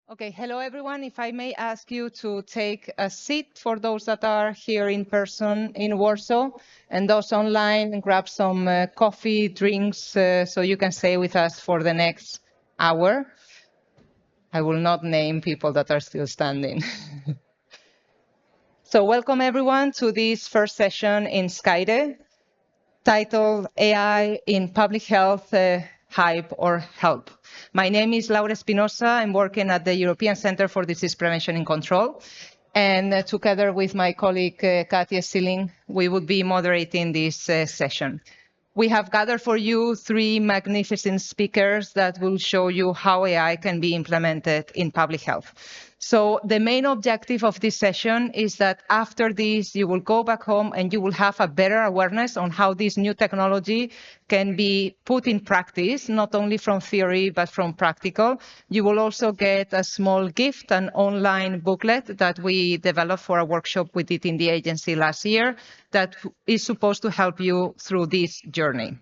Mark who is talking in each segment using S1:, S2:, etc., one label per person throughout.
S1: Okay, hello everyone. If I may ask you to take a seat for those that are here in person in Warsaw, and those online, grab some coffee, drinks, so you can stay with us for the next hour. I will not name people that are still standing. So welcome everyone to this first session in Skyde, titled AI in Public Health, Hype or Help. My name is Laura Espinosa. I'm working at the European Center for Disease Prevention and Control. And together with my colleague, Katja Siling, we will be moderating this session. We have gathered for you three magnificent speakers that will show you how AI can be implemented in public health. So the main objective of this session is that after this, you will go back home and you will have a better awareness on how this new technology can be put in practice, not only from theory, but from practical. You will also get a small gift, an online booklet that we developed for a workshop we did in the agency last year that is supposed to help you through this journey.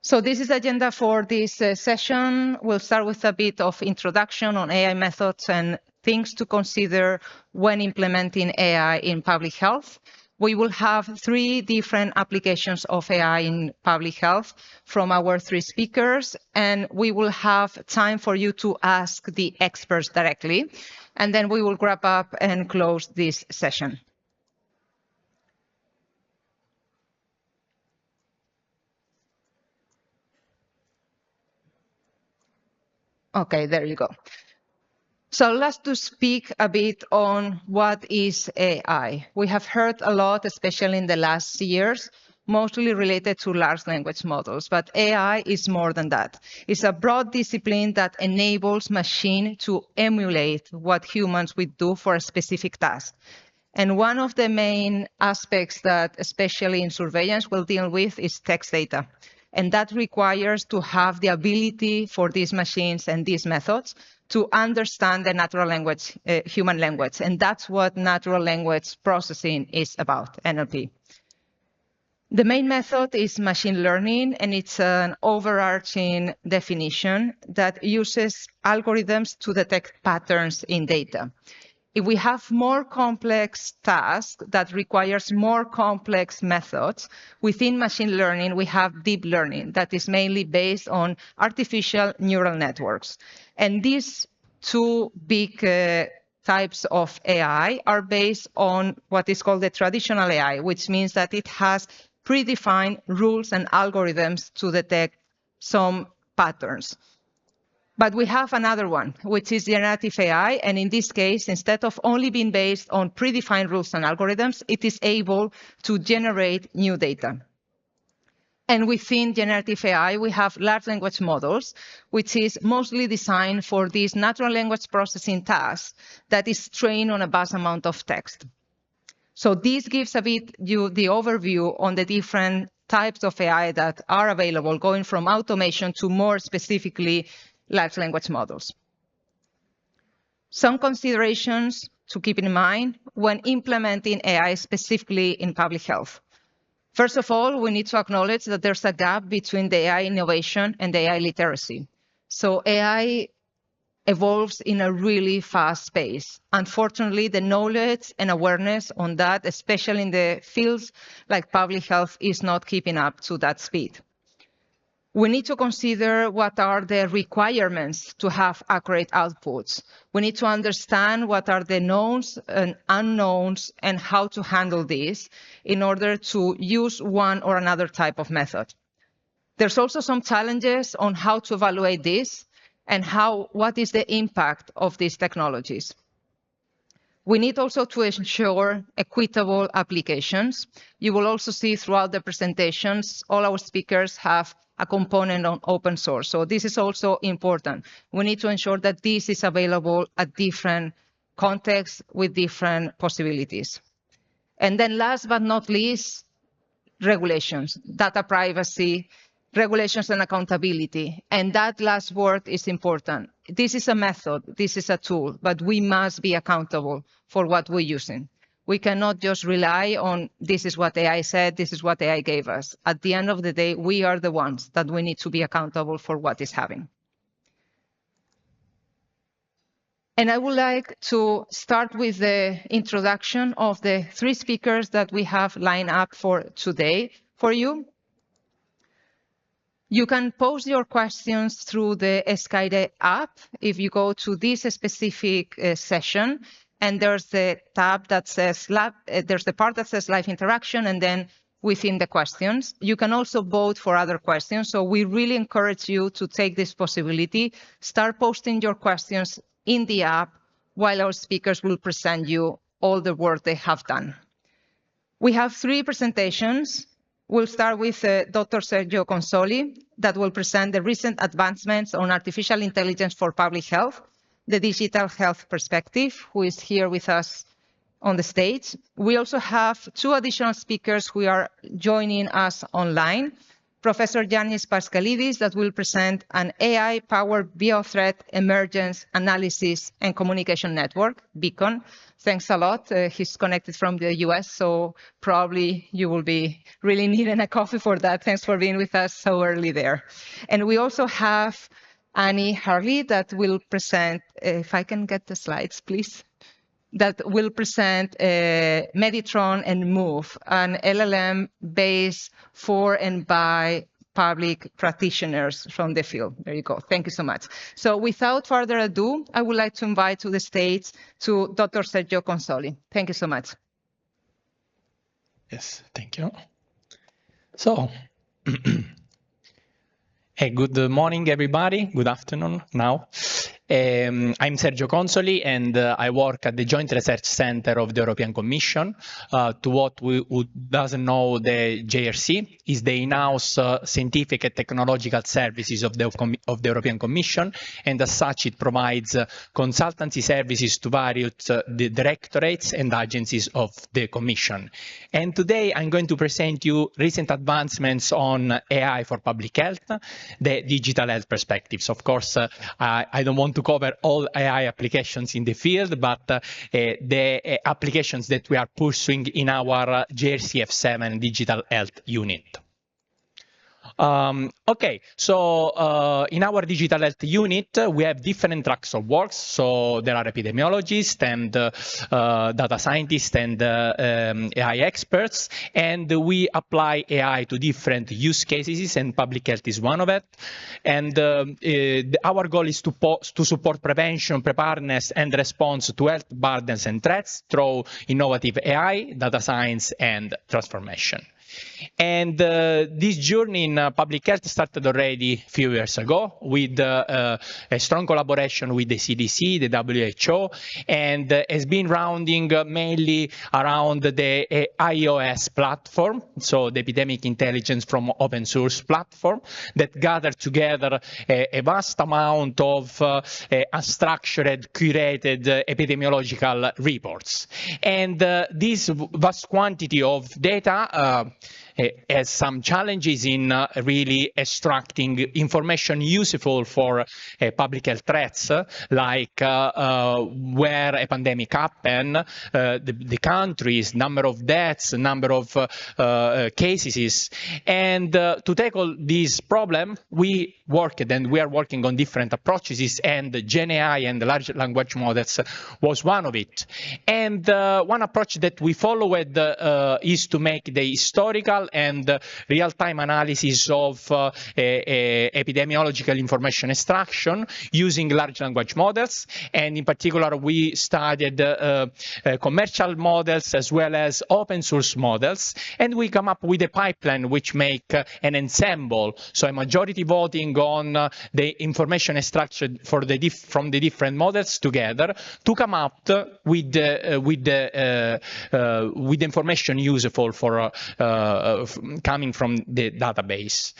S1: So this is the agenda for this session. We'll start with a bit of introduction on AI methods and things to consider when implementing AI in public health. We will have three different applications of AI in public health from our three speakers, and we will have time for you to ask the experts directly, and then we will wrap up and close this session. Okay, there you go. So let's to speak a bit on what is AI. We have heard a lot, especially in the last years, mostly related to large language models, but AI is more than that. It's a broad discipline that enables machine to emulate what humans would do for a specific task. And one of the main aspects that, especially in surveillance, we'll deal with is text data. And that requires to have the ability for these machines and these methods to understand the natural language, human language. And that's what natural language processing is about, NLP. The main method is machine learning, and it's an overarching definition that uses algorithms to detect patterns in data. If we have more complex tasks that requires more complex methods, within machine learning, we have deep learning that is mainly based on artificial neural networks. And these two big types of AI are based on what is called the traditional AI, which means that it has predefined rules and algorithms to detect some patterns. But we have another one, which is generative AI. And in this case, instead of only being based on predefined rules and algorithms, it is able to generate new data. And within generative AI, we have large language models, which is mostly designed for these natural language processing tasks that is trained on a vast amount of text. So this gives a bit you the overview on the different types of AI that are available, going from automation to more specifically large language models. Some considerations to keep in mind when implementing AI specifically in public health. First of all, we need to acknowledge that there's a gap between the AI innovation and the AI literacy. So AI evolves in a really fast pace. Unfortunately, the knowledge and awareness on that, especially in the fields like public health, is not keeping up to that speed. We need to consider what are the requirements to have accurate outputs. We need to understand what are the knowns and unknowns and how to handle this in order to use one or another type of method. There's also some challenges on how to evaluate this and what is the impact of these technologies. We need also to ensure equitable applications. You will also see throughout the presentations, all our speakers have a component on open source. So this is also important. We need to ensure that this is available at different contexts with different possibilities. And then last but not least, regulations, data privacy, regulations and accountability. And that last word is important. This is a method, this is a tool, but we must be accountable for what we're using. We cannot just rely on this is what AI said, this is what AI gave us. At the end of the day, we are the ones that we need to be accountable for what is happening. And I would like to start with the introduction of the 3 speakers that we have lined up for today for you. You can post your questions through the Skype app if you go to this specific session, and there's the tab that says there's the part that says live interaction, and then within the questions. You can also vote for other questions. So we really encourage you to take this possibility, start posting your questions in the app while our speakers will present you all the work they have done. We have 3 presentations. We'll start with Dr. Sergio Consoli, that will present the recent advancements on artificial intelligence for public health, the digital health perspective, who is here with us on the stage. We also have 2 additional speakers who are joining us online. Professor Yannis Paschalidis, that will present an AI-powered biothreat emergence analysis and communication network, Beacon. Thanks a lot. He's connected from the US, so probably you will be really needing a coffee for that. Thanks for being with us so early there. And we also have Hartley that will present, if I can get the slides, please, that will present Meditron and Move, an LLM based for and by public practitioners from the field. There you go. Thank you so much. So without further ado, I would like to invite to the stage to Dr. Sergio Consoli. Thank you so much.
S2: Yes, thank you. So, hey, good morning, everybody. Good afternoon now. I'm Sergio Consoli, and I work at the Joint Research Center of the European Commission. Who doesn't know, the JRC is the in-house scientific and technological services of the European Commission, and as such it provides consultancy services to various the directorates and agencies of the Commission. And today I'm going to present you recent advancements on AI for public health, the digital health perspectives. Of course, I don't want to cover all AI applications in the field, but the applications that we are pursuing in our JRCF7 digital health unit. Okay, so in our digital health unit, we have different tracks of works. So there are epidemiologists and data scientists and AI experts, and we apply AI to different use cases, and public health is one of it. And our goal is to support prevention, preparedness, and response to health burdens and threats through innovative AI, data science, and transformation. And this journey in public health started already a few years ago with a strong collaboration with the ECDC, the WHO, and has been rounding mainly around the iOS platform, so the Epidemic Intelligence from Open Source platform, that gathered together a vast amount of unstructured, curated epidemiological reports. And this vast quantity of data has some challenges in really extracting information useful for public health threats, like where a pandemic happened, the countries, number of deaths, number of cases. And to tackle this problem, we are working on different approaches, and GenAI and large language models was one of it. And one approach that we followed is to make the historical and real-time analysis of epidemiological information extraction using large language models. And in particular, we studied commercial models as well as open source models. And we come up with a pipeline which make an ensemble, so a majority voting on the information extracted from the different models together to come up with information useful for coming from the database.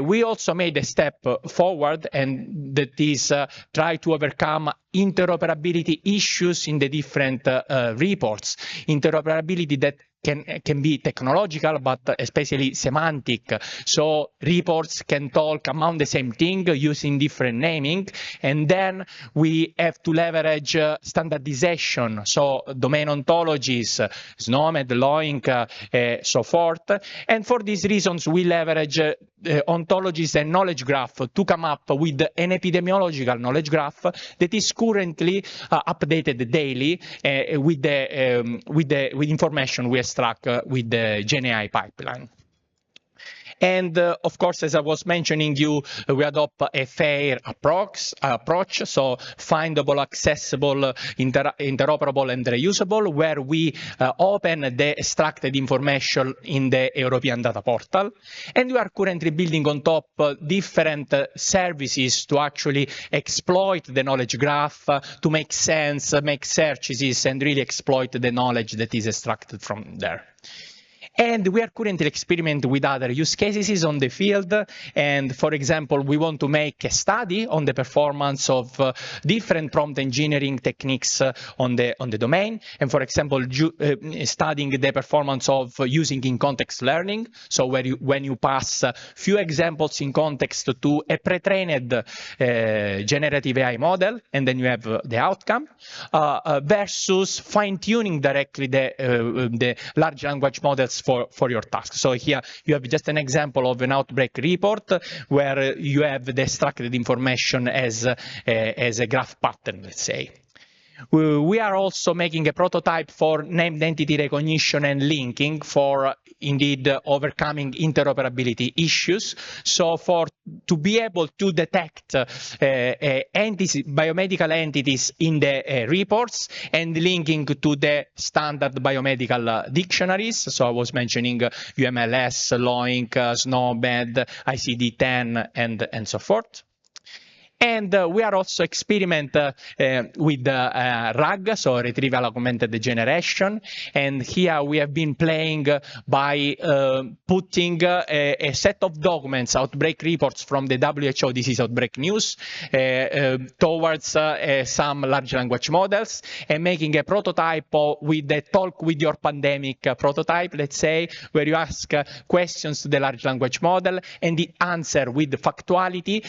S2: We also made a step forward, and that is try to overcome interoperability issues in the different reports. Interoperability that can be technological, but especially semantic. So reports can talk among the same thing using different naming, and then we have to leverage standardization, so domain ontologies, SNOMED, LOINC, so forth. And for these reasons, we leverage ontologies and knowledge graph to come up with an epidemiological knowledge graph that is currently updated daily with information we extract with the GenAI pipeline. And of course, as I was mentioning, we adopt a FAIR approach, so findable, accessible, interoperable, and reusable, where we open the extracted information in the European data portal. And we are currently building on top different services to actually exploit the knowledge graph, to make sense, make searches, and really exploit the knowledge that is extracted from there. And we are currently experimenting with other use cases on the field. And for example, we want to make a study on the performance of different prompt engineering techniques on the domain. And for example, studying the performance of using in context learning. So when you pass few examples in context to a pre-trained generative AI model, and then you have the outcome, versus fine-tuning directly the large language models for your task. So here you have just an example of an outbreak report where you have the extracted information as a graph pattern, let's say. We are also making a prototype for named entity recognition and linking for indeed overcoming interoperability issues. So to be able to detect biomedical entities in the reports and linking to the standard biomedical dictionaries. So I was mentioning UMLS, LOINC, SNOMED, ICD-10, and so forth. And we are also experimenting with RAG, so retrieval augmented generation. And here we have been playing by putting a set of documents, outbreak reports from the WHO disease outbreak news, towards some large language models, and making a prototype with the talk with your pandemic prototype, let's say, where you ask questions to the large language model and the answer with factuality,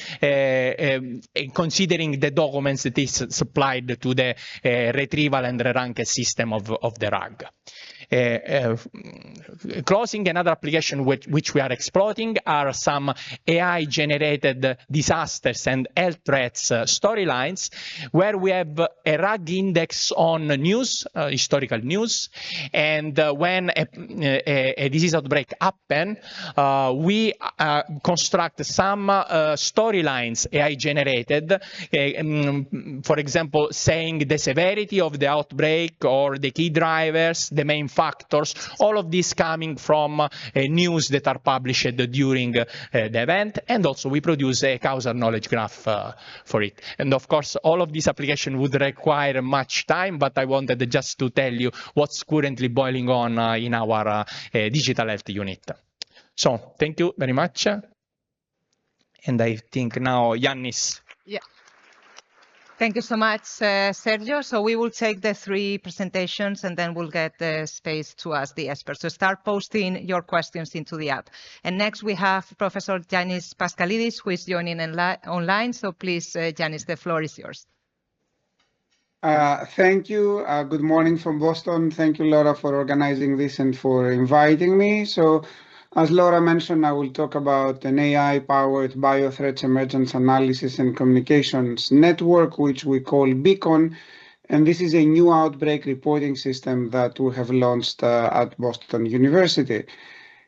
S2: considering the documents that is supplied to the retrieval and re-rank system of the RAG. Closing, another application which we are exploiting are some AI-generated disasters and health threats storylines, where we have a RAG index on news, historical news, and when a disease outbreak happens, we construct some storylines AI-generated, for example, saying the severity of the outbreak or the key drivers, the main factors, all of this coming from news that are published during the event. And also we produce a causal knowledge graph for it. And of course, all of these applications would require much time, but I wanted just to tell you what's currently boiling on in our digital health unit. So thank you very much. And I think now Yannis.
S1: Yeah. Thank you so much, Sergio. So we will take the 3 presentations and then we'll get the space to ask the experts. So start posting your questions into the app. And next we have Professor Yannis Paschalidis, who is joining online. So please, Yannis, the floor is yours.
S3: Thank you. Good morning from Boston. Thank you, Laura, for organizing this and for inviting me. So, as Laura mentioned, I will talk about an AI-powered biothreats emergence analysis and communications network, which we call Beacon. And this is a new outbreak reporting system that we have launched at Boston University.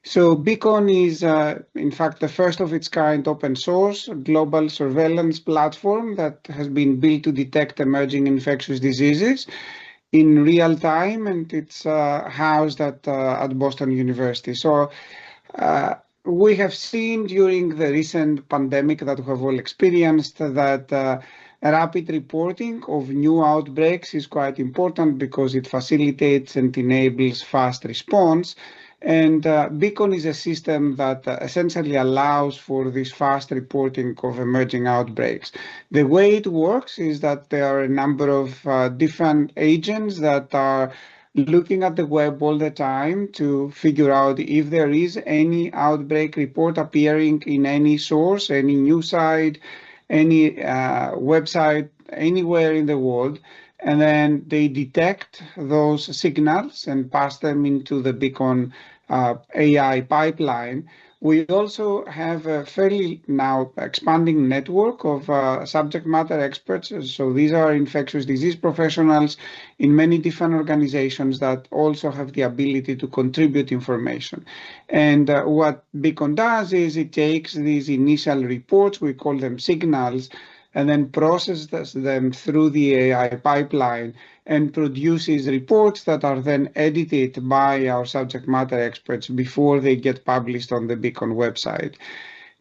S3: So Beacon is, in fact, the first of its kind open source global surveillance platform that has been built to detect emerging infectious diseases in real time, and it's housed at Boston University. So we have seen during the recent pandemic that we have all experienced that rapid reporting of new outbreaks is quite important because it facilitates and enables fast response. And Beacon is a system that essentially allows for this fast reporting of emerging outbreaks. The way it works is that there are a number of different agents that are looking at the web all the time to figure out if there is any outbreak report appearing in any source, any news site, any website, anywhere in the world. And then they detect those signals and pass them into the Beacon AI pipeline. We also have a fairly now expanding network of subject matter experts. So these are infectious disease professionals in many different organizations that also have the ability to contribute information. And what Beacon does is it takes these initial reports, we call them signals, and then processes them through the AI pipeline and produces reports that are then edited by our subject matter experts before they get published on the Beacon website.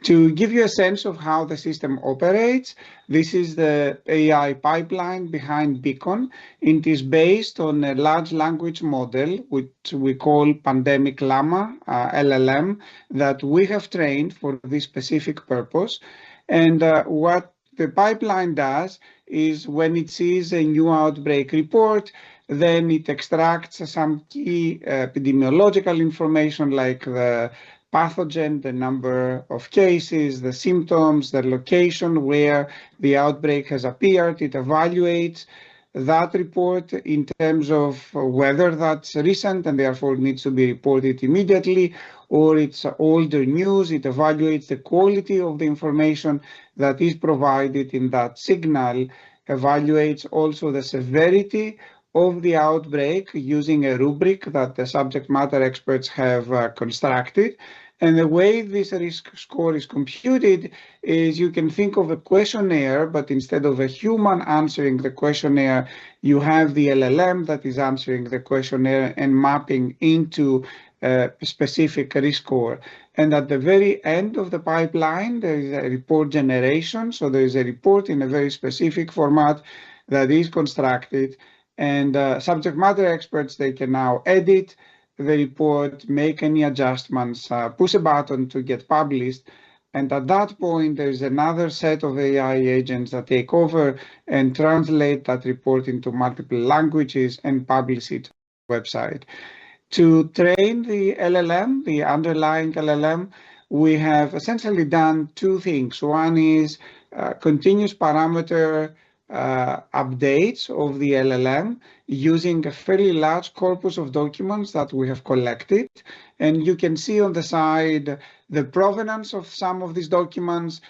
S3: To give you a sense of how the system operates, this is the AI pipeline behind Beacon. It is based on a large language model, which we call Pandemic Llama, LLM, that we have trained for this specific purpose. And what the pipeline does is when it sees a new outbreak report, then it extracts some key epidemiological information like the pathogen, the number of cases, the symptoms, the location where the outbreak has appeared. It evaluates that report in terms of whether that's recent and therefore needs to be reported immediately, or it's older news. It evaluates the quality of the information that is provided in that signal, evaluates also the severity of the outbreak using a rubric that the subject matter experts have constructed. And the way this risk score is computed is you can think of a questionnaire, but instead of a human answering the questionnaire, you have the LLM that is answering the questionnaire and mapping into a specific risk score. And at the very end of the pipeline, there is a report generation. So there is a report in a very specific format that is constructed. And subject matter experts, they can now edit the report, make any adjustments, push a button to get published. And at that point, there's another set of AI agents that take over and translate that report into multiple languages and publish it to the website. To train the LLM, the underlying LLM, we have essentially done two things. One is continuous parameter updates of the LLM using a fairly large corpus of documents that we have collected. And you can see on the side the provenance of some of these documents.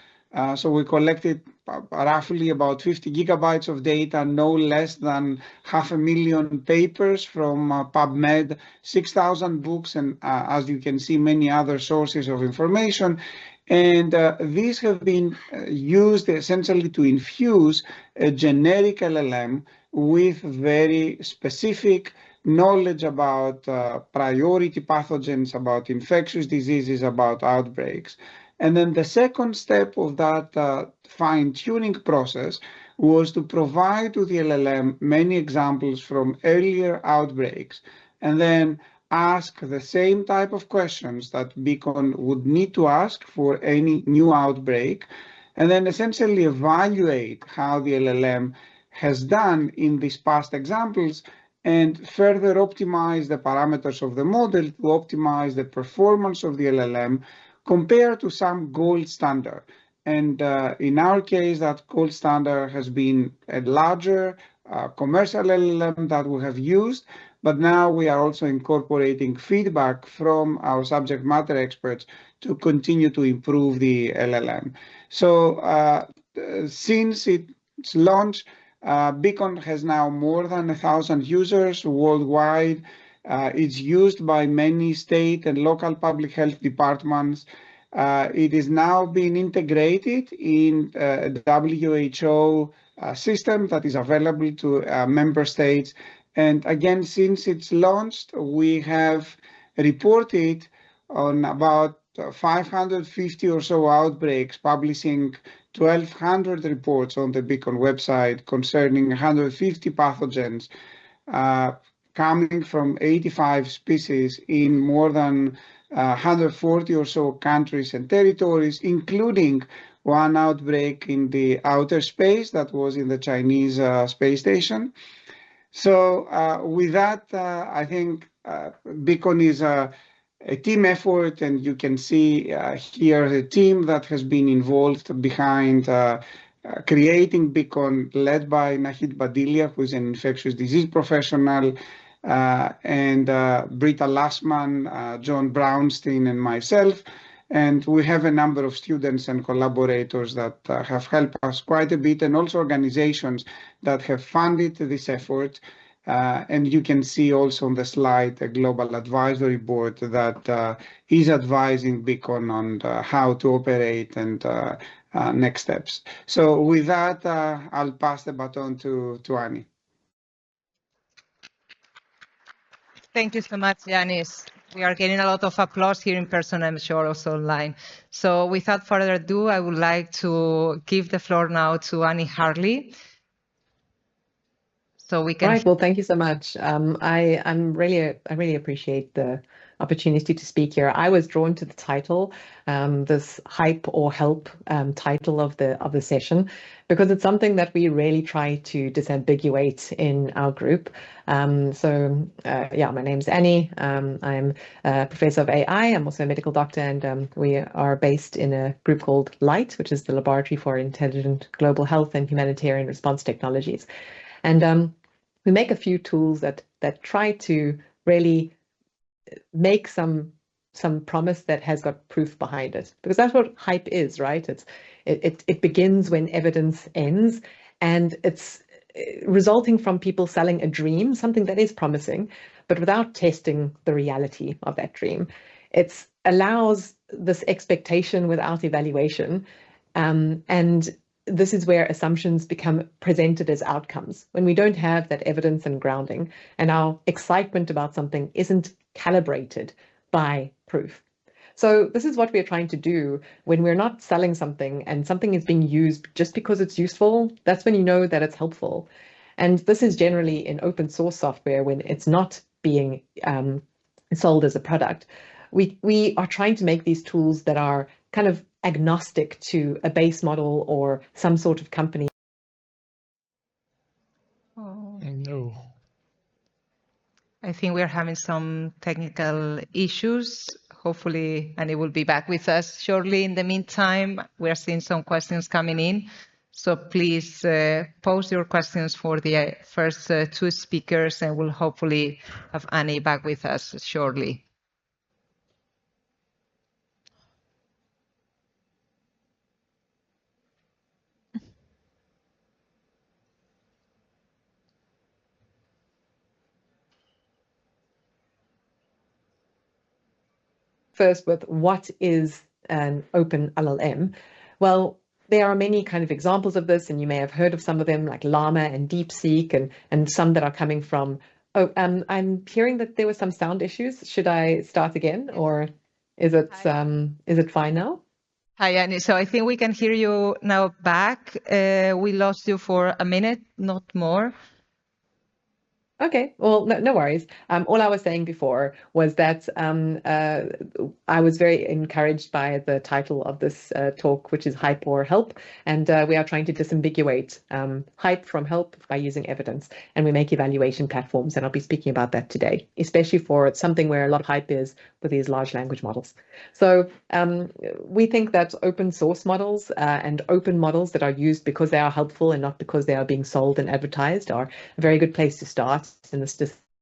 S3: So we collected roughly about 50 gigabytes of data, no less than 500,000 papers from PubMed, 6,000 books, and as you can see, many other sources of information. And these have been used essentially to infuse a generic LLM with very specific knowledge about priority pathogens, about infectious diseases, about outbreaks. And then the second step of that fine-tuning process was to provide to the LLM many examples from earlier outbreaks, and then ask the same type of questions that Beacon would need to ask for any new outbreak, and then essentially evaluate how the LLM has done in these past examples and further optimize the parameters of the model to optimize the performance of the LLM compared to some gold standard. And in our case, that gold standard has been a larger commercial LLM that we have used, but now we are also incorporating feedback from our subject matter experts to continue to improve the LLM. So since its launch, Beacon has now more than 1,000 users worldwide. It's used by many state and local public health departments. It is now being integrated in a WHO system that is available to member states. And again, since it's launched, we have reported on about 550 or so outbreaks, publishing 1,200 reports on the Beacon website concerning 150 pathogens coming from 85 species in more than 140 or so countries and territories, including one outbreak in the outer space that was in the Chinese space station. So with that, I think Beacon is a team effort, and you can see here the team that has been involved behind creating Beacon, led by Nahid Badilia, who is an infectious disease professional, and Britta Lassman, John Brownstein, and myself. And we have a number of students and collaborators that have helped us quite a bit, and also organizations that have funded this effort. And you can see also on the slide a global advisory board that is advising Beacon on how to operate and next steps. So with that, I'll pass the baton to Annie.
S1: Thank you so much, Yannis. We are getting a lot of applause here in person, I'm sure, also online. So without further ado, I would like to give the floor now to Annie Hartley. So we can.
S4: Right. Well, thank you so much. I really appreciate the opportunity to speak here. I was drawn to the title, this hype or help title of the session, because it's something that we really try to disambiguate in our group. Yeah, my name's Annie. I'm a professor of AI. I'm also a medical doctor, and we are based in a group called LIGHT, which is the Laboratory for Intelligent Global Health and Humanitarian Response Technologies. And we make a few tools that try to really make some promise that has got proof behind it, because that's what hype is, right? It begins when evidence ends, and it's resulting from people selling a dream, something that is promising, but without testing the reality of that dream. It allows this expectation without evaluation, and this is where assumptions become presented as outcomes. When we don't have that evidence and grounding, and our excitement about something isn't calibrated by proof. So this is what we're trying to do when we're not selling something and something is being used just because it's useful. That's when you know that it's helpful. And this is generally in open source software when it's not being sold as a product. We are trying to make these tools that are kind of agnostic to a base model or some sort of company.
S1: Oh.
S2: No.
S1: I think we're having some technical issues. Hopefully, Annie will be back with us shortly. In the meantime, we're seeing some questions coming in. So please post your questions for the first two speakers, and we'll hopefully have Annie back with us shortly.
S4: First, with what is an open LLM? Well, there are many kind of examples of this, and you may have heard of some of them, like Llama and DeepSeek, and some that are coming from. Oh, I'm hearing that there were some sound issues. Should I start again, or is it fine now?
S1: Hi, Annie. So I think we can hear you now back. We lost you for a minute, not more.
S4: Okay, well, no worries. All I was saying before was that I was very encouraged by the title of this talk, which is Hype or Help. And we are trying to disambiguate hype from help by using evidence. And we make evaluation platforms. And I'll be speaking about that today, especially for something where a lot of hype is with these large language models. So we think that open source models and open models that are used because they are helpful and not because they are being sold and advertised are a very good place to start in this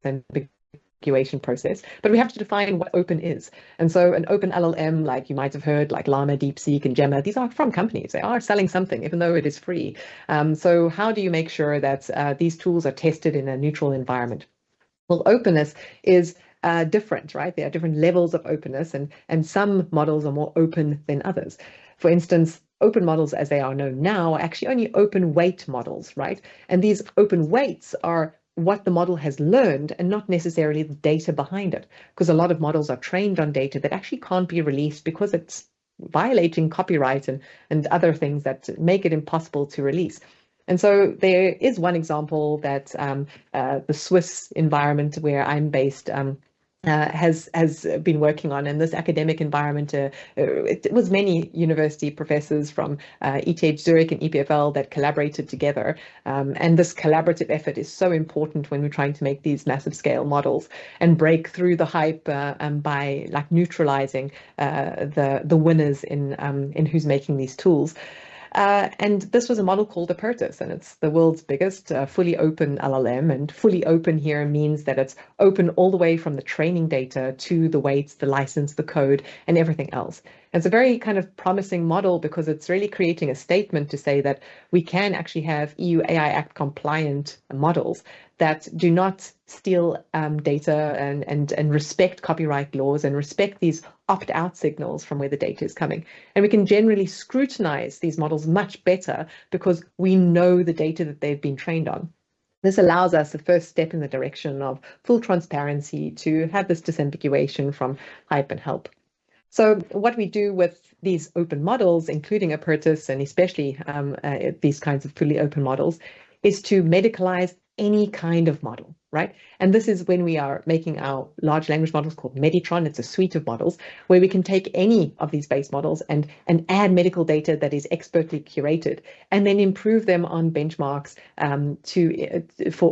S4: disambiguation process. But we have to define what open is. And so an open LLM, like you might have heard, like Llama, DeepSeek, and Gemma, these are from companies. They are selling something, even though it is free. So how do you make sure that these tools are tested in a neutral environment? Well, openness is different, right? There are different levels of openness, and some models are more open than others. For instance, open models as they are known now are actually only open weight models, right? And these open weights are what the model has learned and not necessarily the data behind it, because a lot of models are trained on data that actually can't be released because it's violating copyright and other things that make it impossible to release. And so there is one example that the Swiss environment where I'm based has been working on in this academic environment. It was many university professors from ETH Zurich and EPFL that collaborated together. And this collaborative effort is so important when we're trying to make these massive scale models and break through the hype by like neutralizing the winners in who's making these tools. And this was a model called Apertus, and it's the world's biggest fully open LLM. And fully open here means that it's open all the way from the training data to the weights, the license, the code, and everything else. And it's a very kind of promising model because it's really creating a statement to say that we can actually have EU AI Act compliant models that do not steal data and respect copyright laws and respect these opt-out signals from where the data is coming. And we can generally scrutinize these models much better because we know the data that they've been trained on. This allows us the first step in the direction of full transparency to have this disambiguation from hype and help. So what we do with these open models, including Apertus and especially these kinds of fully open models, is to medicalize any kind of model, right? And this is when we are making our large language models called Meditron. It's a suite of models where we can take any of these base models and add medical data that is expertly curated and then improve them on benchmarks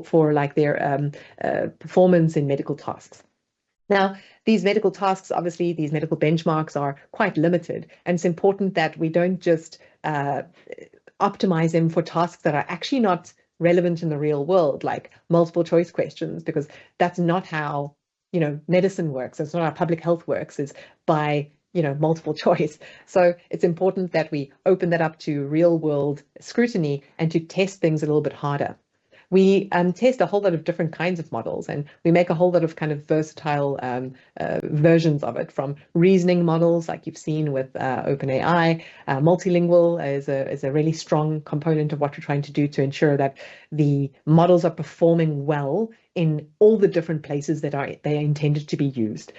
S4: for like their performance in medical tasks. Now, these medical tasks, obviously, these medical benchmarks are quite limited, and it's important that we don't just optimize them for tasks that are actually not relevant in the real world, like multiple choice questions, because that's not how, medicine works. That's not how public health works, is by, multiple choice. So it's important that we open that up to real world scrutiny and to test things a little bit harder. We test a whole lot of different kinds of models, and we make a whole lot of kind of versatile versions of it, from reasoning models like you've seen with OpenAI. Multilingual is a really strong component of what we're trying to do to ensure that the models are performing well in all the different places that they are intended to be used.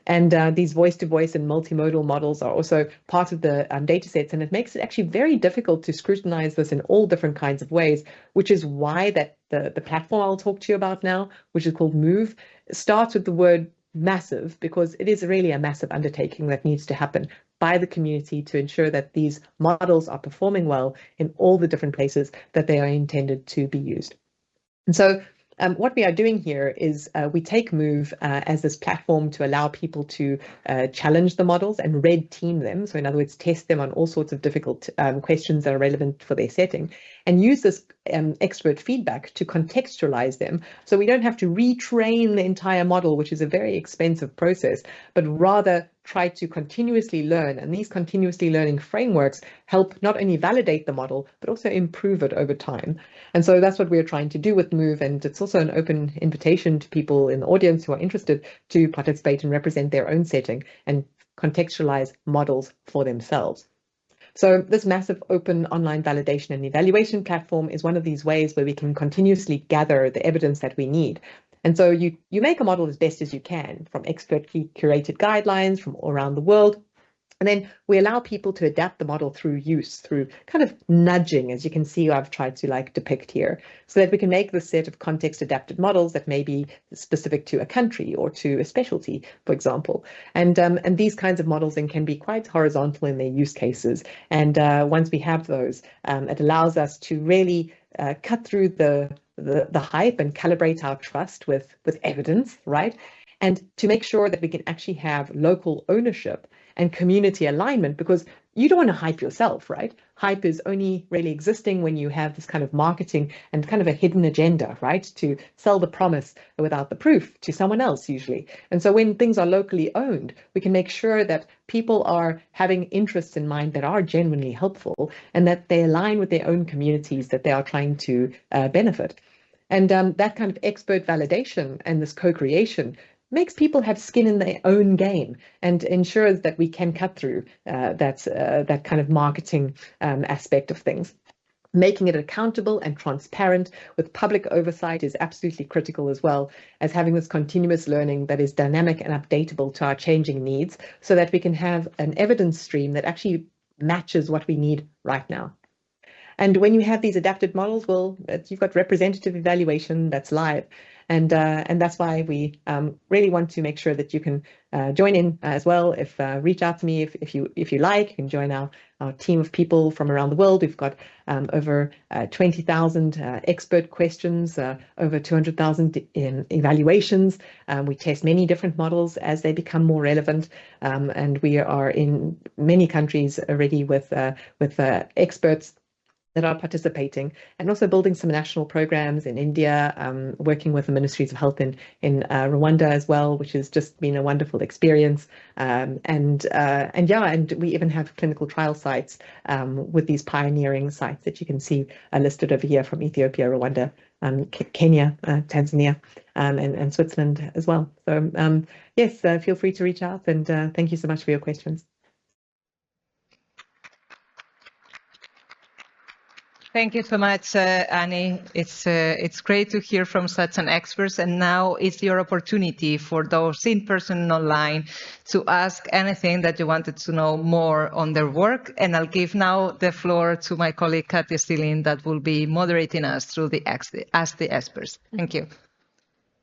S4: And these voice-to-voice and multimodal models are also part of the data sets, and it makes it actually very difficult to scrutinize this in all different kinds of ways, which is why that the platform I'll talk to you about now, which is called Move, starts with the word massive, because it is really a massive undertaking that needs to happen by the community to ensure that these models are performing well in all the different places that they are intended to be used. And so what we are doing here is we take Move as this platform to allow people to challenge the models and red team them. So in other words, test them on all sorts of difficult questions that are relevant for their setting, and use this expert feedback to contextualize them. So we don't have to retrain the entire model, which is a very expensive process, but rather try to continuously learn. And these continuously learning frameworks help not only validate the model, but also improve it over time. And so that's what we're trying to do with Move. And it's also an open invitation to people in the audience who are interested to participate and represent their own setting and contextualize models for themselves. So this massive open online validation and evaluation platform is one of these ways where we can continuously gather the evidence that we need. And so you make a model as best as you can from expertly curated guidelines from all around the world. And then we allow people to adapt the model through use, through kind of nudging, as you can see I've tried to depict here, so that we can make this set of context adapted models that may be specific to a country or to a specialty, for example. And these kinds of models then can be quite horizontal in their use cases. And once we have those, it allows us to really cut through the hype and calibrate our trust with evidence, right? And to make sure that we can actually have local ownership and community alignment, because you don't want to hype yourself, right? Hype is only really existing when you have this kind of marketing and kind of a hidden agenda, right? To sell the promise without the proof to someone else usually. And so when things are locally owned, we can make sure that people are having interests in mind that are genuinely helpful and that they align with their own communities that they are trying to benefit. And that kind of expert validation and this co-creation makes people have skin in their own game and ensures that we can cut through that kind of marketing aspect of things. Making it accountable and transparent with public oversight is absolutely critical, as well as having this continuous learning that is dynamic and updatable to our changing needs, so that we can have an evidence stream that actually matches what we need right now. And when you have these adapted models, well, you've got representative evaluation that's live. And that's why we really want to make sure that you can join in as well. Reach out to me if you like. You can join our team of people from around the world. We've got over 20,000 expert questions, over 200,000 evaluations. We test many different models as they become more relevant, and we are in many countries already with experts that are participating, and also building some national programs in India, working with the ministries of health in Rwanda as well, which has just been a wonderful experience. And we even have clinical trial sites with these pioneering sites that you can see listed over here, from Ethiopia, Rwanda, Kenya, Tanzania, and Switzerland as well. So yes, feel free to reach out, and thank you so much for your questions.
S1: Thank you so much, Annie. It's great to hear from such an expert, and now it's your opportunity for those in person and online to ask anything that you wanted to know more on their work. And I'll give now the floor to my colleague Katja Siling, that will be moderating us through the Ask the Experts. Thank you.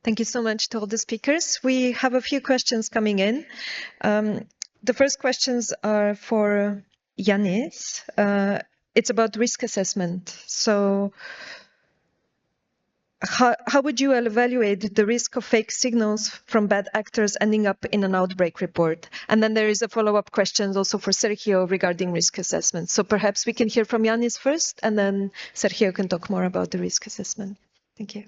S5: Thank you so much to all the speakers. We have a few questions coming in. The first questions are for Yannis. It's about risk assessment. So how would you evaluate the risk of fake signals from bad actors ending up in an outbreak report? And then there is a follow-up question also for Sergio regarding risk assessment. So perhaps we can hear from Yannis first, and then Sergio can talk more about the risk assessment. Thank you.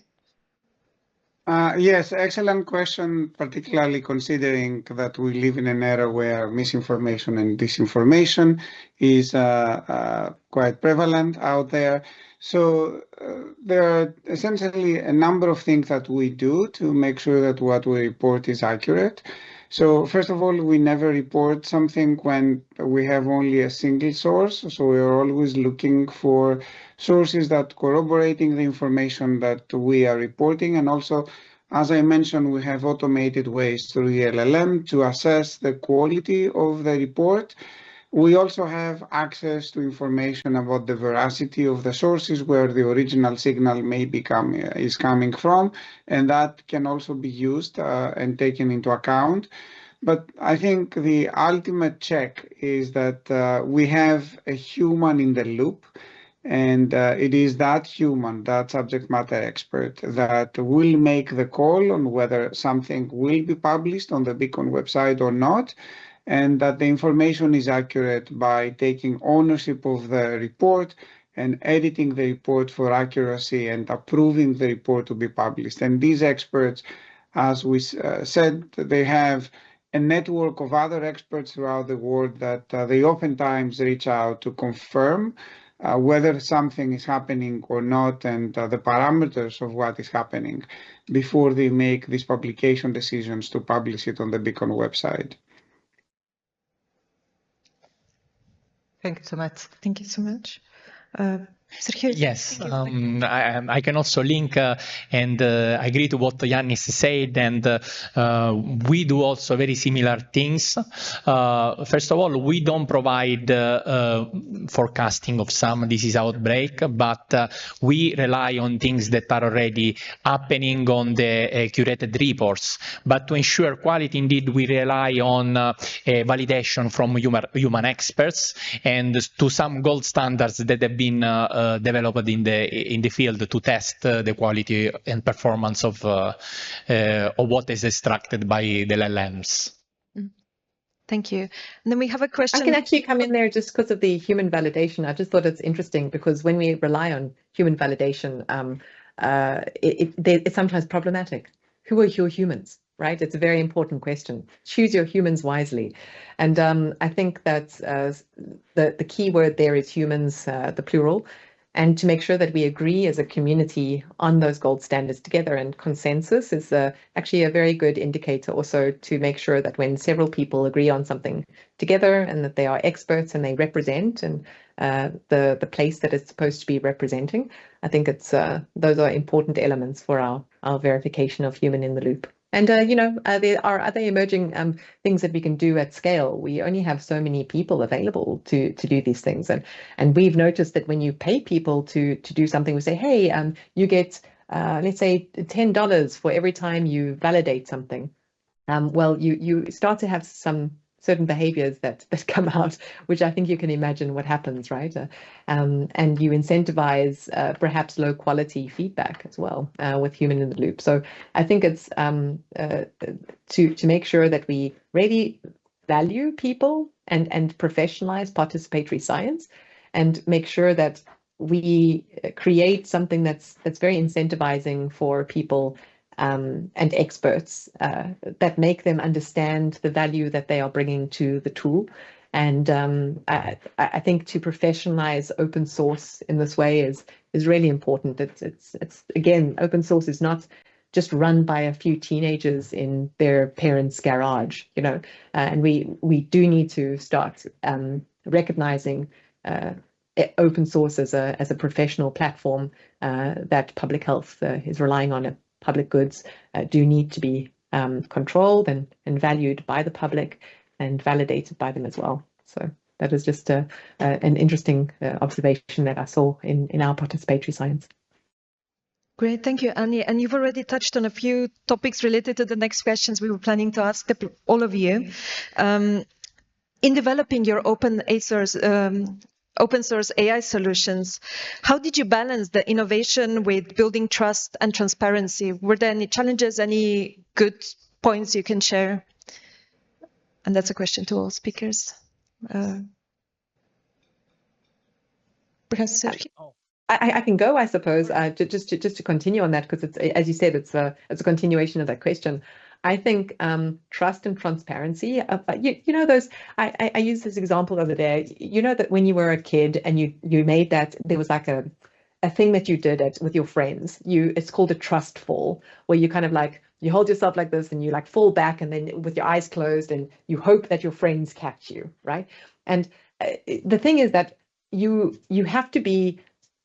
S3: Yes, excellent question, particularly considering that we live in an era where misinformation and disinformation is quite prevalent out there. So there are essentially a number of things that we do to make sure that what we report is accurate. So first of all, we never report something when we have only a single source. So we are always looking for sources that corroborating the information that we are reporting. And also, as I mentioned, we have automated ways through the LLM to assess the quality of the report. We also have access to information about the veracity of the sources where the original signal is coming from, and that can also be used and taken into account. But I think the ultimate check is that we have a human in the loop, and it is that human, that subject matter expert, that will make the call on whether something will be published on the Beacon website or not, and that the information is accurate by taking ownership of the report and editing the report for accuracy and approving the report to be published. And these experts, as we said, they have a network of other experts throughout the world that they oftentimes reach out to confirm whether something is happening or not, and the parameters of what is happening before they make these publication decisions to publish it on the Beacon website.
S1: Thank you so much.
S5: Thank you so much. Sergio?
S2: Yes, I can also link and agree to what Yannis said, and we do also very similar things. First of all, we don't provide forecasting of some disease outbreak, but we rely on things that are already happening on the curated reports. But to ensure quality, indeed, we rely on validation from human experts and to some gold standards that have been developed in the field to test the quality and performance of what is extracted by the LLMs.
S5: Thank you. And then we have a question.
S4: I can actually come in there just because of the human validation. I just thought it's interesting because when we rely on human validation, it's sometimes problematic. Who are your humans? Right? It's a very important question. Choose your humans wisely. And I think that the key word there is humans, the plural, and to make sure that we agree as a community on those gold standards together. And consensus is actually a very good indicator also to make sure that when several people agree on something together and that they are experts and they represent and the place that it's supposed to be representing, I think it's those are important elements for our verification of human in the loop. And, there are other emerging things that we can do at scale. We only have so many people available to do these things. And we've noticed that when you pay people to do something, we say, hey, you get let's say $10 for every time you validate something, well, you start to have some certain behaviors that come out, which I think you can imagine what happens, right? And you incentivize perhaps low quality feedback as well with human in the loop. So I think it's to make sure that we really value people and professionalize participatory science, and make sure that we create something that's very incentivizing for people and experts that make them understand the value that they are bringing to the tool. And I think to professionalize open source in this way is really important. It's again, open source is not just run by a few teenagers in their parents' garage, you know, and we do need to start recognizing open source as a professional platform that public health is relying on. Public goods do need to be controlled and valued by the public and validated by them as well. So that is just an interesting observation that I saw in our participatory science.
S5: Great, thank you, Annie. And you've already touched on a few topics related to the next questions we were planning to ask all of you. In developing your open source AI solutions, how did you balance the innovation with building trust and transparency? Were there any challenges, any good points you can share? And that's a question to all speakers. Perhaps Sergio?
S4: I can go, I suppose, just to continue on that, because it's, as you said, it's a continuation of that question. I think trust and transparency, you know, those, I used this example the other day, you know, that when you were a kid and you made that, there was like a thing that you did with your friends, it's called a trust fall, where you kind of like, you hold yourself like this and you like fall back and then with your eyes closed and you hope that your friends catch you, right? And the thing is that you have to be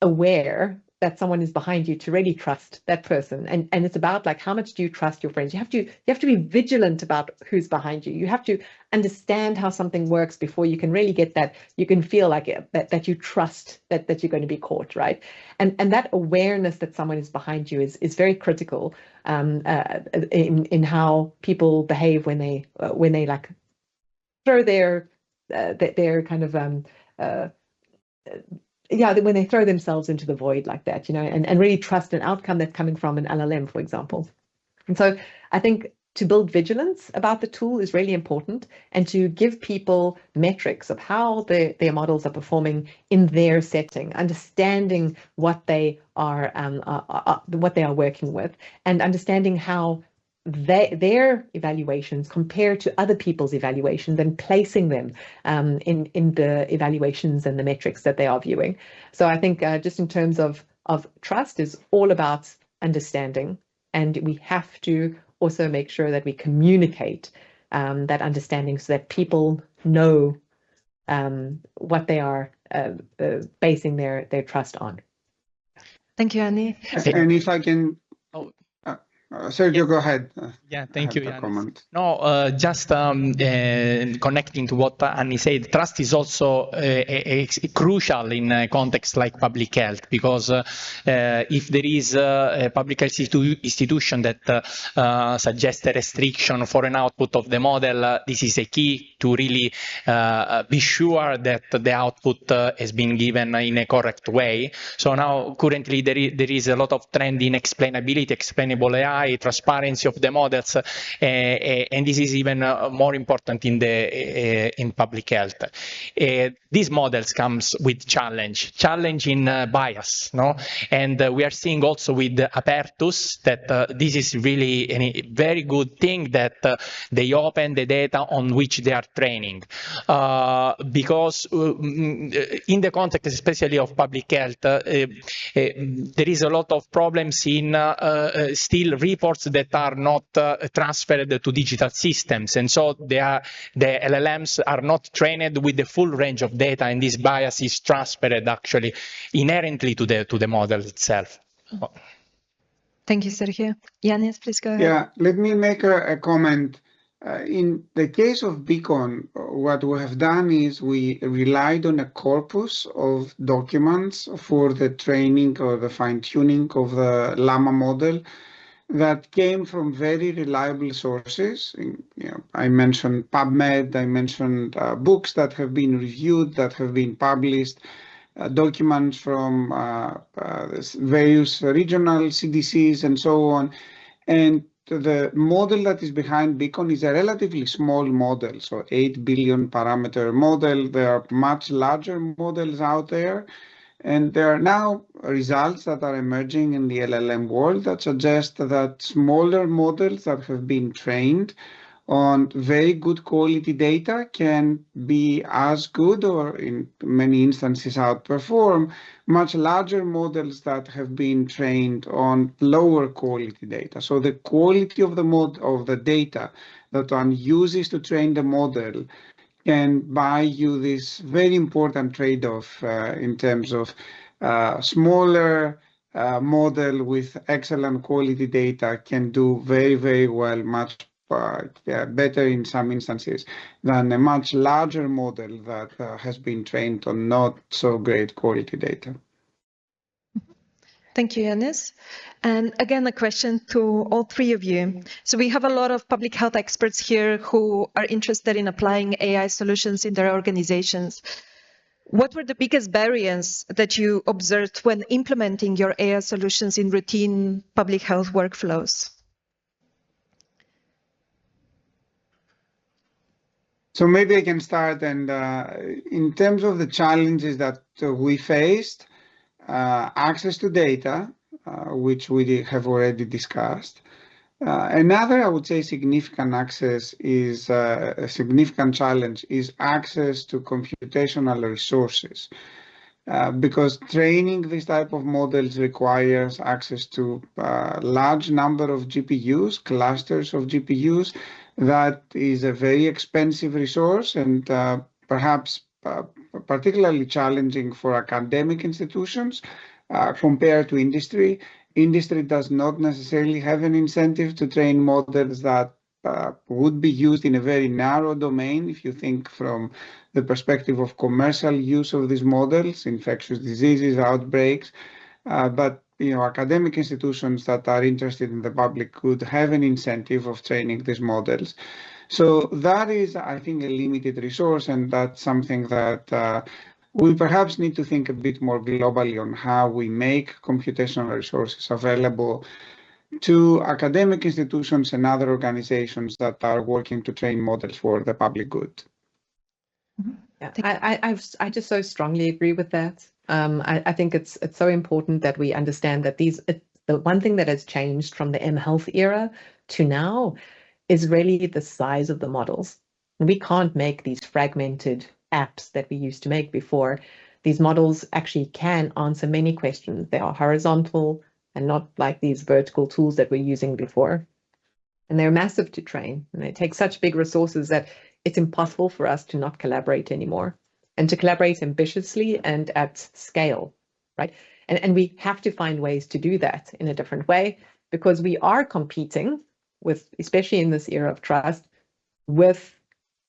S4: aware that someone is behind you to really trust that person, and it's about like, how much do you trust your friends? You have to be vigilant about who's behind you. You have to understand how something works before you can really get that, you can feel like that you trust that you're going to be caught, right? And that awareness that someone is behind you is very critical in how people behave when they like throw their kind of when they throw themselves into the void like that, you know, and really trust an outcome that's coming from an LLM, for example. And so I think to build vigilance about the tool is really important, and to give people metrics of how their models are performing in their setting, understanding what they are working with, and understanding how their evaluations compare to other people's evaluations, and placing them in the evaluations and the metrics that they are viewing. So I think just in terms of trust is all about understanding, and we have to also make sure that we communicate that understanding so that people know what they are basing their trust on.
S5: Thank you, Annie.
S3: And if I can, Sergio, go ahead.
S2: Yeah, thank you, Yannis.
S3: No,
S2: just connecting to what Annie said, trust is also crucial in a context like public health, because if there is a public health institution that suggests a restriction for an output of the model, this is a key to really be sure that the output has been given in a correct way. So now currently there is a lot of trend in explainability, explainable AI, transparency of the models, and this is even more important in public health. These models comes with challenge in bias, no? And we are seeing also with Apertus that this is really a very good thing that they open the data on which they are training, because in the context especially of public health, there is a lot of problems in still reports that are not transferred to digital systems, and so the LLMs are not trained with the full range of data, and this bias is transferred actually inherently to the model itself.
S5: Thank you, Sergio. Yannis, please go ahead.
S3: Yeah, let me make a comment. In the case of Beacon, what we have done is we relied on a corpus of documents for the training or the fine-tuning of the Llama model that came from very reliable sources. I mentioned PubMed, I mentioned books that have been reviewed, that have been published, documents from various regional CDCs and so on. And the model that is behind Beacon is a relatively small model, so 8 billion parameter model. There are much larger models out there. And there are now results that are emerging in the LLM world that suggest that smaller models that have been trained on very good quality data can be as good, or in many instances outperform, much larger models that have been trained on lower quality data. So the quality of the data that one uses to train the model can buy you this very important trade-off in terms of smaller model with excellent quality data can do very, very well, much better in some instances than a much larger model that has been trained on not so great quality data.
S5: Thank you, Yannis. And again, a question to all three of you. So we have a lot of public health experts here who are interested in applying AI solutions in their organizations. What were the biggest barriers that you observed when implementing your AI solutions in routine public health workflows?
S3: So maybe I can start. And in terms of the challenges that we faced, access to data, which we have already discussed. Another, I would say, significant challenge is access to computational resources. Because training this type of models requires access to a large number of GPUs, clusters of GPUs. That is a very expensive resource and perhaps particularly challenging for academic institutions compared to industry. Industry does not necessarily have an incentive to train models that would be used in a very narrow domain. If you think from the perspective of commercial use of these models, infectious diseases, outbreaks, but academic institutions that are interested in the public good have an incentive of training these models. So that is, I think, a limited resource, and that's something that we perhaps need to think a bit more globally on how we make computational resources available to academic institutions and other organizations that are working to train models for the public good.
S4: Yeah, I just so strongly agree with that. I think it's so important that we understand that the one thing that has changed from the mHealth era to now is really the size of the models. We can't make these fragmented apps that we used to make before. These models actually can answer many questions. They are horizontal and not like these vertical tools that we're using before. And they're massive to train, and they take such big resources that it's impossible for us to not collaborate anymore, and to collaborate ambitiously and at scale, right? And we have to find ways to do that in a different way, because we are competing with, especially in this era of trust, with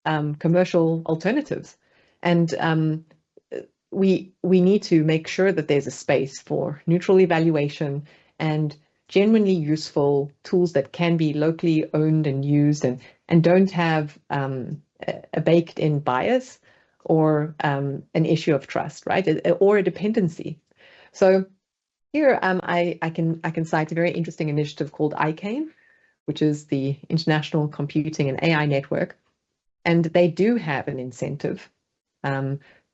S4: commercial alternatives. And we need to make sure that there's a space for neutral evaluation and genuinely useful tools that can be locally owned and used and don't have a baked-in bias or an issue of trust, right? Or a dependency. So here I can cite a very interesting initiative called ICANE, which is the International Computing and AI Network. And they do have an incentive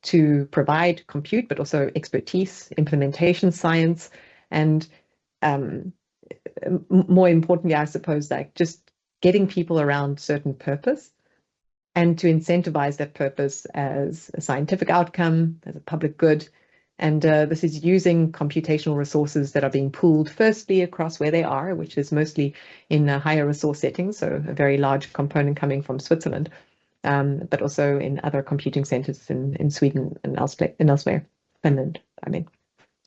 S4: to provide compute, but also expertise, implementation science, and more importantly, I suppose, like just getting people around certain purpose and to incentivize that purpose as a scientific outcome, as a public good. And this is using computational resources that are being pooled firstly across where they are, which is mostly in higher resource settings, so a very large component coming from Switzerland, but also in other computing centers in Sweden and elsewhere, Finland, I mean.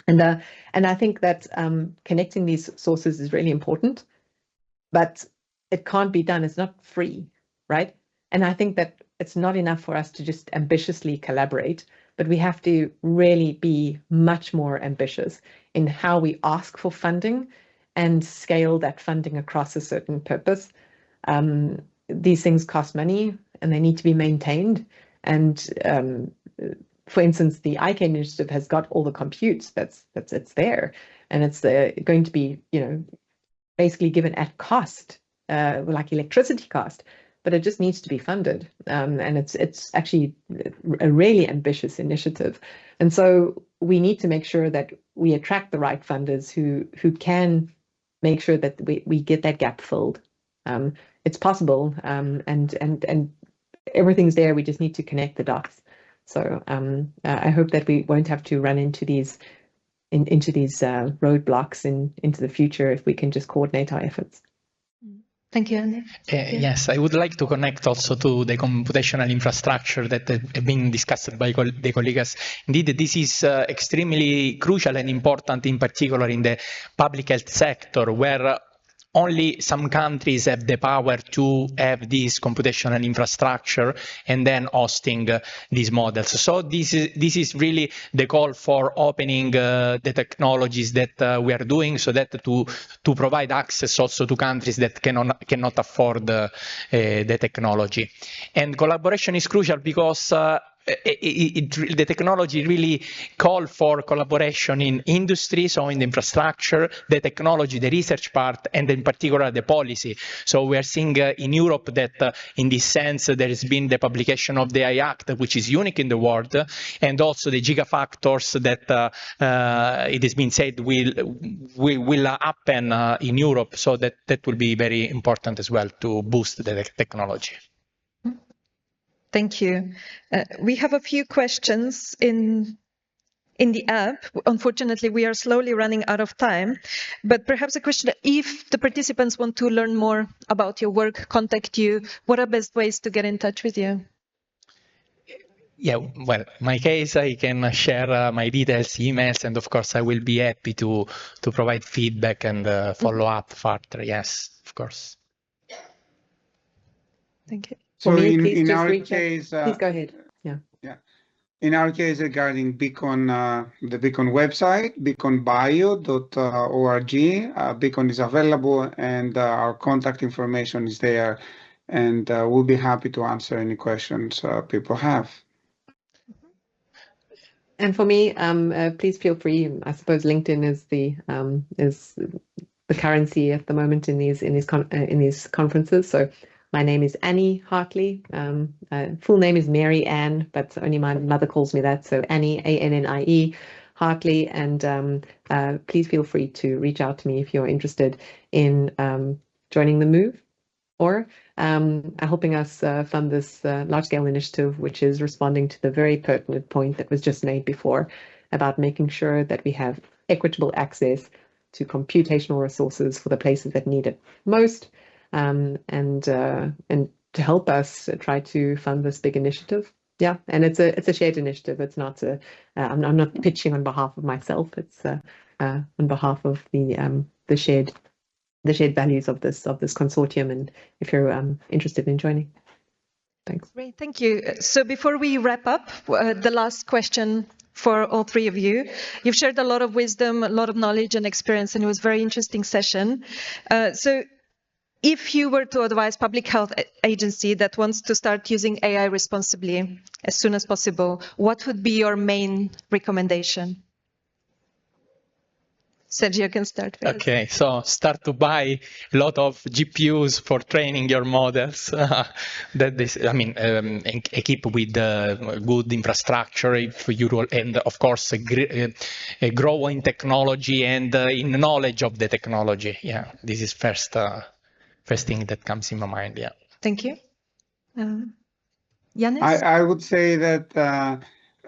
S4: And I think that connecting these sources is really important, but it can't be done. It's not free. right? And I think that it's not enough for us to just ambitiously collaborate, but we have to really be much more ambitious in how we ask for funding and scale that funding across a certain purpose. These things cost money and they need to be maintained. And for instance, the IK initiative has got all the compute it's there, and it's going to be, basically given at cost, like electricity cost, but it just needs to be funded. And it's actually a really ambitious initiative. And so we need to make sure that we attract the right funders who can make sure that we get that gap filled. It's possible, and everything's there. We just need to connect the dots. So I hope that we won't have to run into these roadblocks into the future if we can just coordinate our efforts.
S5: Thank you, Yannis.
S2: Yes, I would like to connect also to the computational infrastructure that have been discussed by the colleagues. Indeed, this is extremely crucial and important, in particular in the public health sector, where only some countries have the power to have this computational infrastructure and then hosting these models. So this is really the call for opening the technologies that we are doing, so that to provide access also to countries that cannot afford the technology. And collaboration is crucial because the technology really call for collaboration in industry, so in the infrastructure, the technology, the research part, and in particular the policy. So we are seeing in Europe that in this sense there has been the publication of the AI Act, which is unique in the world, and also the gigafactors that it has been said will happen in Europe. So that will be very important as well to boost the technology.
S5: Thank you. We have a few questions in the app. Unfortunately, we are slowly running out of time, but perhaps a question: if the participants want to learn more about your work, contact you, what are best ways to get in touch with you?
S2: Yeah, well, in my case, I can share my details, emails, and of course, I will be happy to provide feedback and follow up further. Yes, of course.
S5: Thank you.
S3: So in our case,
S4: please go ahead. Yeah.
S3: In our case, regarding Beacon, the Beacon website, beaconbio.org, Beacon is available, and our contact information is there, and we'll be happy to answer any questions people have.
S4: And for me, please feel free. I suppose LinkedIn is the currency at the moment in these conferences. So my name is Annie Hartley. Full name is Mary Ann, but only my mother calls me that. So Annie, A-N-N-I-E, Hartley. And please feel free to reach out to me if you're interested in joining the move or helping us fund this large-scale initiative, which is responding to the very pertinent point that was just made before about making sure that we have equitable access to computational resources for the places that need it most. And to help us try to fund this big initiative. Yeah, and it's a shared initiative. It's not I'm not pitching on behalf of myself. It's on behalf of the shared values of this consortium. And if you're interested in joining, thanks.
S5: Great, thank you. So before we wrap up, the last question for all three of you. You've shared a lot of wisdom, a lot of knowledge and experience, and it was a very interesting session. So if you were to advise public health agency that wants to start using AI responsibly as soon as possible, what would be your main recommendation? Sergio can start first.
S2: Okay, so start to buy a lot of GPUs for training your models. Equip with good infrastructure if you and of course a growing technology and in knowledge of the technology. Yeah, this is first thing that comes in my mind. Yeah.
S5: Thank you. Yannis?
S3: I would say that,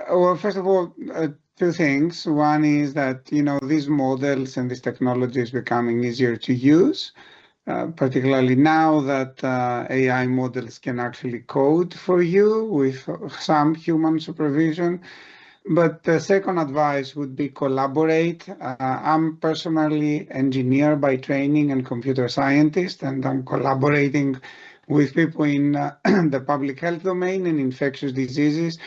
S3: well, first of all, two things. One is that, these models and this technology is becoming easier to use, particularly now that AI models can actually code for you with some human supervision. But the second advice would be collaborate. I'm personally engineer by training and computer scientist, and I'm collaborating with people in the public health domain and infectious diseases.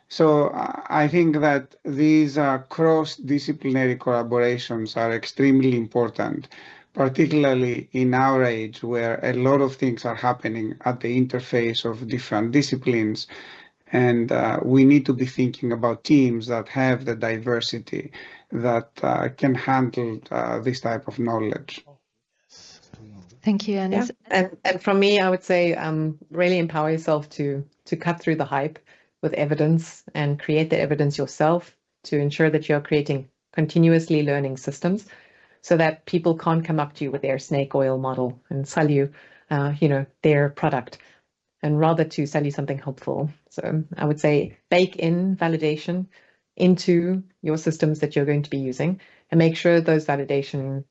S3: So I think that these cross-disciplinary collaborations are extremely important, particularly in our age where a lot of things are happening at the interface of different disciplines. And we need to be thinking about teams that have the diversity that can handle this type of knowledge.
S5: Thank you, Yannis.
S4: Yeah. And from me, I would say really empower yourself to cut through the hype with evidence and create the evidence yourself to ensure that you're creating continuously learning systems so that people can't come up to you with their snake oil model and sell you, their product, and rather to sell you something helpful. So I would say bake in validation into your systems that you're going to be using and make sure those validation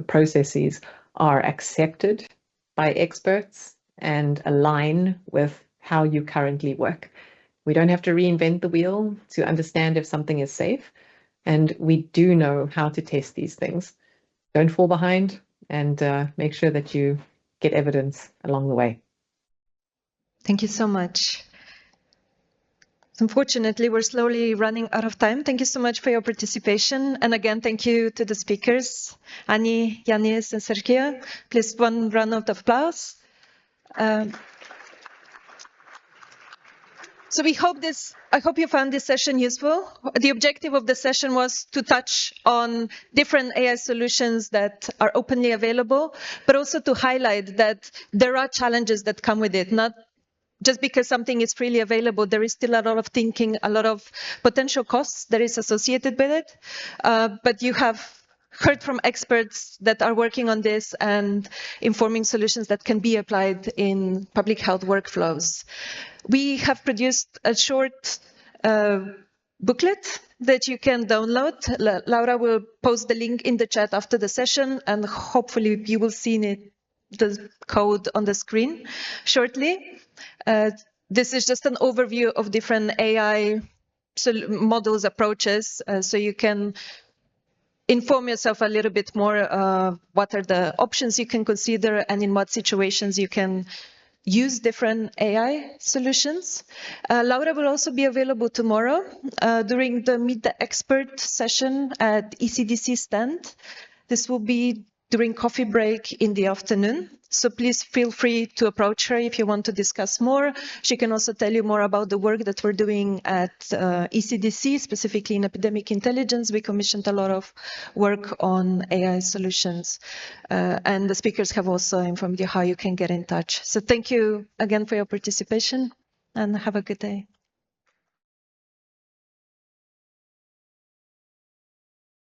S4: processes are accepted by experts and align with how you currently work. We don't have to reinvent the wheel to understand if something is safe, and we do know how to test these things. Don't fall behind, and make sure that you get evidence along the way.
S5: Thank you so much. Unfortunately, we're slowly running out of time. Thank you so much for your participation. And again, thank you to the speakers, Annie, Yannis, and Sergio. Please, one round of applause. So I hope you found this session useful. The objective of the session was to touch on different AI solutions that are openly available, but also to highlight that there are challenges that come with it. Not just because something is freely available, there is still a lot of thinking, a lot of potential costs that is associated with it. But you have heard from experts that are working on this and informing solutions that can be applied in public health workflows. We have produced a short booklet that you can download. Laura will post the link in the chat after the session, and hopefully you will see the code on the screen shortly. This is just an overview of different AI models, approaches, so you can inform yourself a little bit more what are the options you can consider and in what situations you can use different AI solutions. Laura will also be available tomorrow during the Meet the Expert session at ECDC stand. This will be during coffee break in the afternoon. So please feel free to approach her if you want to discuss more. She can also tell you more about the work that we're doing at ECDC, specifically in epidemic intelligence. We commissioned a lot of work on AI solutions. And the speakers have also informed you how you can get in touch. So thank you again for your participation and have a good day.